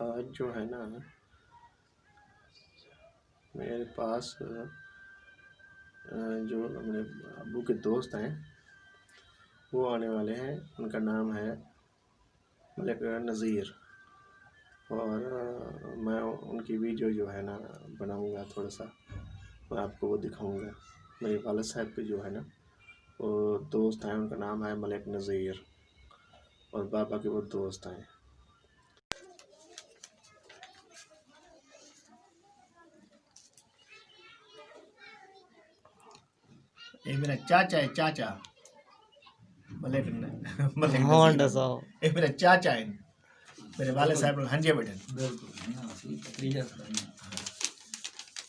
आज जो है ना मेरे पास जो मेरे अब्बू के दोस्त हैं वो आने वाले हैं। उनका नाम है मलिक नज़ीर और मैं उनकी वीडियो जो है ना बनाऊंगा। थोड़ा सा मैं आपको वो दिखाऊंगा। मेरे वालिद साहब के जो है ना वो दोस्त हैं, उनका नाम है मलिक नज़ीर और पापा के वो दोस्त हैं। ये मेरा चाचा है, चाचा मलिक मलिक हाँ नज़ीर। साहब, ये मेरा चाचा है, मेरे वाले साहब हंजे बैठे। बिल्कुल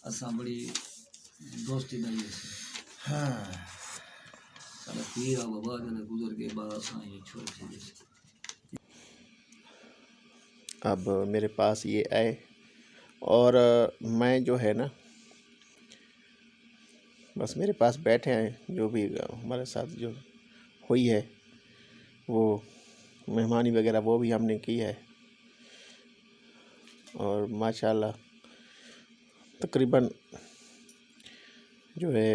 असां बड़ी दोस्ती नहीं है। हाँ, सारा पीर और बाबा जने गुजर के बाद असां ये छोड़ दिए। अब मेरे पास ये आए और मैं जो है ना बस मेरे पास बैठे हैं। जो भी हमारे साथ जो हुई है वो मेहमानी वगैरह वो भी हमने की है और माशाल्लाह तकरीबन जो है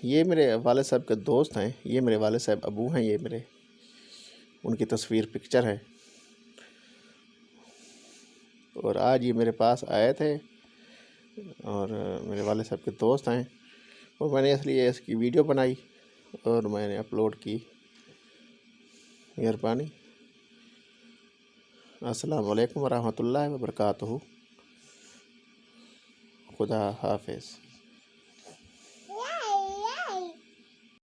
ये मेरे वाले साहब के दोस्त हैं। ये मेरे वाले साहब अबू हैं। ये मेरे उनकी तस्वीर पिक्चर है और आज ये मेरे पास आए थे और मेरे वाले साहब के दोस्त हैं और मैंने इसलिए इसकी वीडियो बनाई और मैंने अपलोड की। मेहरबानी। अस्सलाम वालेकुम वरहमतुल्लाहि वबरकातुहू। खुदा हाफिज़।